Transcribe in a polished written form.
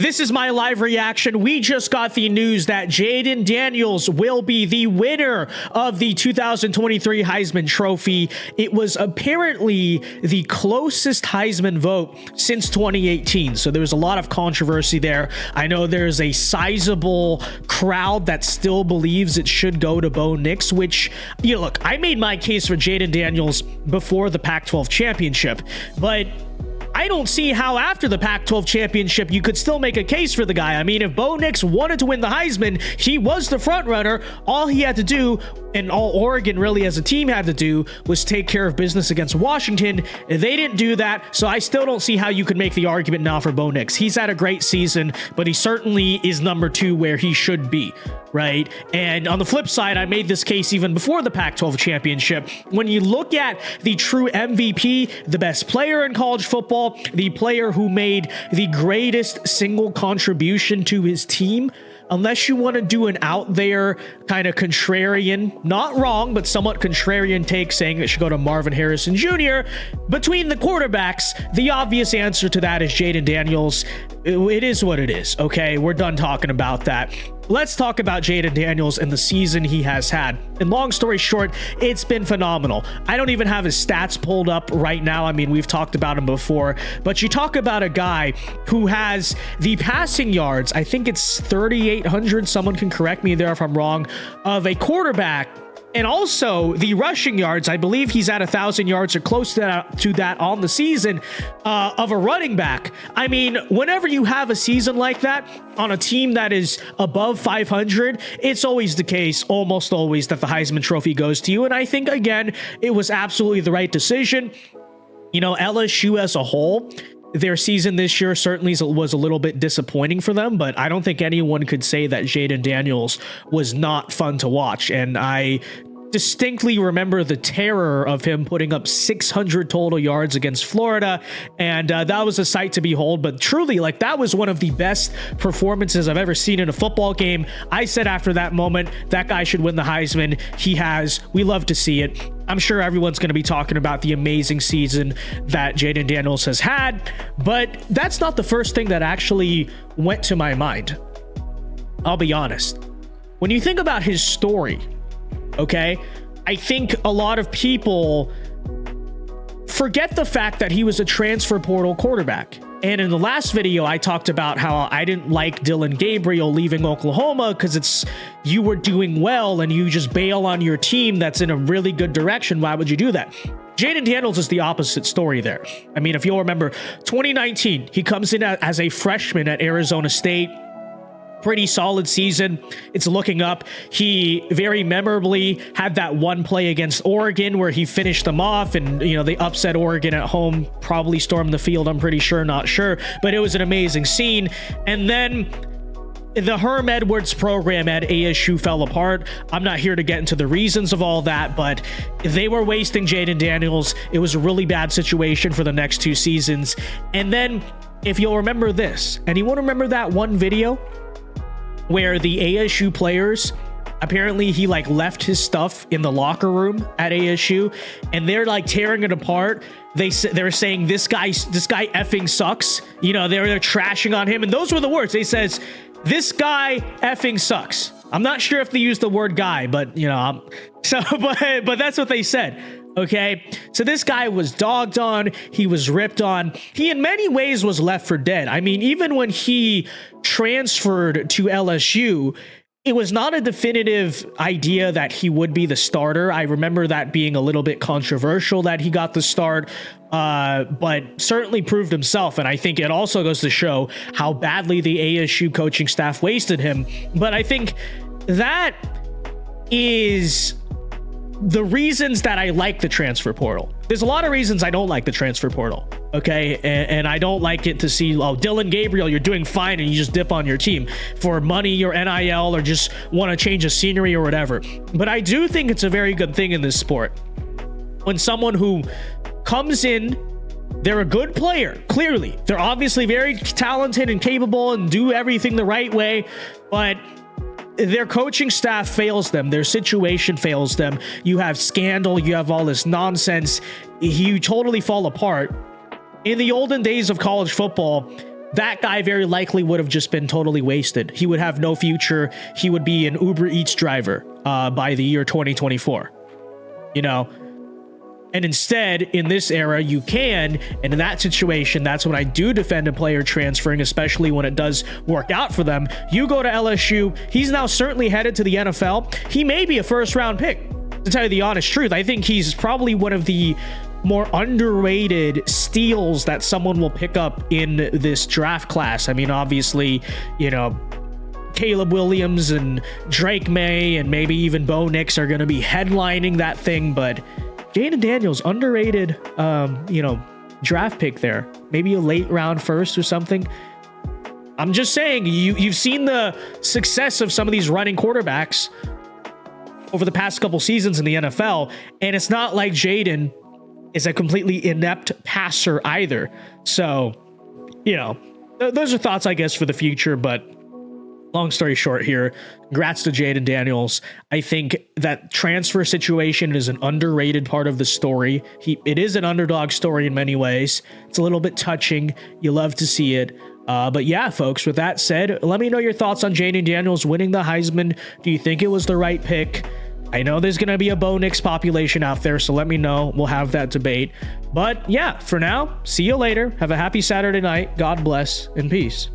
This is my live reaction. We just got the news that Jayden Daniels will be the winner of the 2023 Heisman Trophy. It was apparently the closest Heisman vote since 2018, so there was a lot of controversy there. I know there's a sizable crowd that still believes it should go to Bo Nix, which, you know, look, I made my case for Jayden Daniels before the Pac-12 championship, but I don't see how after the Pac-12 championship you could still make a case for the guy. I mean, if Bo Nix wanted to win the Heisman, he was the front runner. All he had to do, and all Oregon really as a team had to do, was take care of business against Washington. They didn't do that, so I still don't see how you could make the argument now for Bo Nix. He's had a great season, but he certainly is number 2 where he should be, right? And on the flip side, I made this case even before the Pac-12 championship. When you look at the true MVP, the best player in college football, the player who made the greatest single contribution to his team, unless you want to do an out there kind of contrarian, not wrong, but somewhat contrarian take saying it should go to Marvin Harrison Jr., between the quarterbacks, the obvious answer to that is Jayden Daniels. It is what it is, okay? We're done talking about that. Let's talk about Jayden Daniels and the season he has had. And long story short, it's been phenomenal. I don't even have his stats pulled up right now. I mean, we've talked about him before, but you talk about a guy who has the passing yards, I think it's 3,800, someone can correct me there if I'm wrong, of a quarterback. And also the rushing yards, I believe he's at 1,000 yards or close to that on the season of a running back. I mean, whenever you have a season like that on a team that is above 500, it's always the case, almost always, that the Heisman Trophy goes to you. And I think, again, it was absolutely the right decision. You know, LSU as a whole, their season this year certainly was a little bit disappointing for them, but I don't think anyone could say that Jayden Daniels was not fun to watch. And I distinctly remember the terror of him putting up 600 total yards against Florida, and that was a sight to behold. But truly, like, that was one of the best performances I've ever seen in a football game. I said after that moment, that guy should win the Heisman. He has. We love to see it. I'm sure everyone's going to be talking about the amazing season that Jayden Daniels has had, but that's not the first thing that actually went to my mind. I'll be honest. When you think about his story, okay, I think a lot of people forget the fact that he was a transfer portal quarterback. And in the last video, I talked about how I didn't like Dillon Gabriel leaving Oklahoma because you were doing well and you just bail on your team that's in a really good direction. Why would you do that? Jayden Daniels is the opposite story there. I mean, if you'll remember, 2019, he comes in as a freshman at Arizona State. Pretty solid season. It's looking up. He very memorably had that one play against Oregon where he finished them off, and, you know, they upset Oregon at home, probably stormed the field, I'm pretty sure, not sure, but it was an amazing scene. And then the Herm Edwards program at ASU fell apart. I'm not here to get into the reasons of all that, but they were wasting Jayden Daniels. It was a really bad situation for the next 2 seasons. And then, if you'll remember this, and you want to remember that one video where the ASU players, apparently he like left his stuff in the locker room at ASU and they're like tearing it apart. They're saying this guy effing sucks. You know, they're trashing on him. And those were the words. They says, this guy effing sucks. I'm not sure if they used the word guy, but you know, but that's what they said. Okay, so this guy was dogged on, he was ripped on, he in many ways was left for dead. I mean, even when he transferred to LSU, it was not a definitive idea that he would be the starter. I remember that being a little bit controversial that he got the start, but certainly proved himself. And I think it also goes to show how badly the ASU coaching staff wasted him. But I think that is the reasons that I like the transfer portal. There's a lot of reasons I don't like the transfer portal, okay? And I don't like it to see, oh, Dillon Gabriel, you're doing fine and you just dip on your team for money or NIL or just want to change the scenery or whatever. But I do think it's a very good thing in this sport when someone who comes in, they're a good player, clearly. They're obviously very talented and capable and do everything the right way, but their coaching staff fails them. Their situation fails them. You have scandal. You have all this nonsense. You totally fall apart. In the olden days of college football, that guy very likely would have just been totally wasted. He would have no future. He would be an Uber Eats driver by the year 2024, you know? And instead, in this era, you can, and in that situation, that's when I do defend a player transferring, especially when it does work out for them. You go to LSU, he's now certainly headed to the NFL. He may be a first-round pick, to tell you the honest truth. I think he's probably one of the more underrated steals that someone will pick up in this draft class. I mean, obviously, you know, Caleb Williams and Drake May and maybe even Bo Nix are going to be headlining that thing, but Jayden Daniels, underrated, you know, draft pick there. Maybe a late round first or something. I'm just saying, you've seen the success of some of these running quarterbacks over the past couple seasons in the NFL, and it's not like Jayden is a completely inept passer either. So, you know, those are thoughts, I guess, for the future, but long story short here, congrats to Jayden Daniels. I think that transfer situation is an underrated part of the story. It is an underdog story in many ways. It's a little bit touching. You love to see it. But yeah, folks, with that said, let me know your thoughts on Jayden Daniels winning the Heisman. Do you think it was the right pick? I know there's going to be a Bo Nix population out there, so let me know. We'll have that debate. But yeah, for now, see you later. Have a happy Saturday night. God bless and peace.